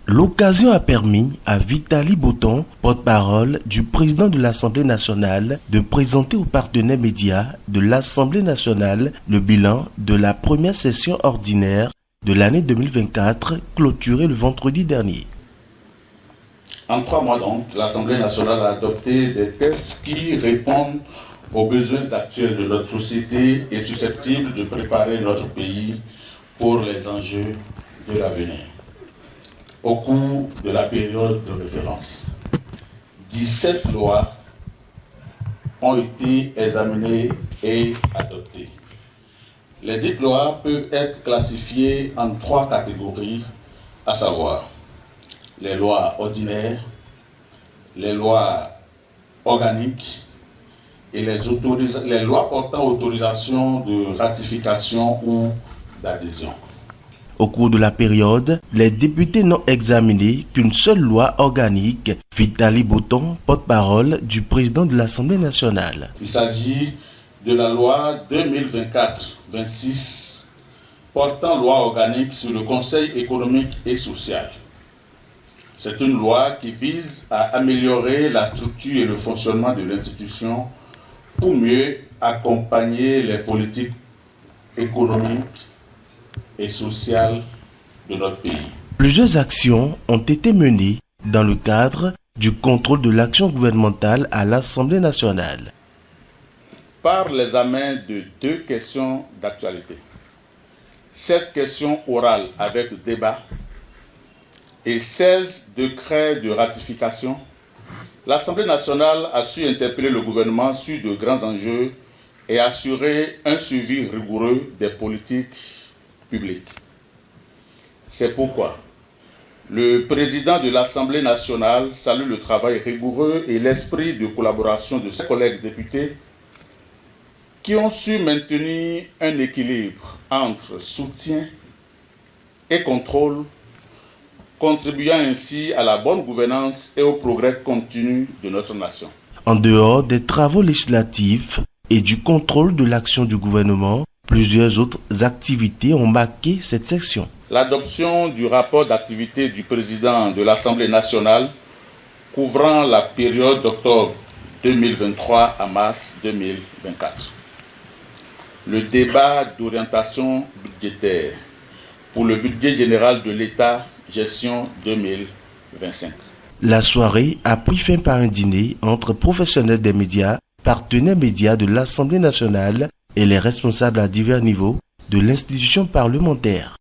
L'occasion a permis à Vitali Botton, porte-parole du président de l'Assemblée nationale, de présenter aux partenaires médias de l'Assemblée nationale le bilan de la première session ordinaire de l'année 2024, clôturée le vendredi dernier. En 3 mois donc, l'Assemblée nationale a adopté des textes qui répondent aux besoins actuels de notre société et susceptibles de préparer notre pays pour les enjeux de l'avenir. Au cours de la période de référence, 17 lois ont été examinées et adoptées. Les dites lois peuvent être classifiées en 3 catégories, à savoir les lois ordinaires, les lois organiques et les lois portant autorisation de ratification ou d'adhésion. Au cours de la période, les députés n'ont examiné qu'une seule loi organique. Vitali Botton, porte-parole du président de l'Assemblée nationale. Il s'agit de la loi 2024-26 portant loi organique sur le Conseil économique et social. C'est une loi qui vise à améliorer la structure et le fonctionnement de l'institution pour mieux accompagner les politiques économiques et sociales de notre pays. Plusieurs actions ont été menées dans le cadre du contrôle de l'action gouvernementale à l'Assemblée nationale. Par l'examen de 2 questions d'actualité, 7 questions orales avec débat et 16 décrets de ratification, l'Assemblée nationale a su interpeller le gouvernement sur de grands enjeux et assurer un suivi rigoureux des politiques publiques. C'est pourquoi le président de l'Assemblée nationale salue le travail rigoureux et l'esprit de collaboration de ses collègues députés qui ont su maintenir un équilibre entre soutien et contrôle, contribuant ainsi à la bonne gouvernance et au progrès continu de notre nation. En dehors des travaux législatifs et du contrôle de l'action du gouvernement, plusieurs autres activités ont marqué cette section. L'adoption du rapport d'activité du président de l'Assemblée nationale couvrant la période d'octobre 2023 à mars 2024. Le débat d'orientation budgétaire pour le budget général de l'État, gestion 2025. La soirée a pris fin par un dîner entre professionnels des médias, partenaires médias de l'Assemblée nationale et les responsables à divers niveaux de l'institution parlementaire.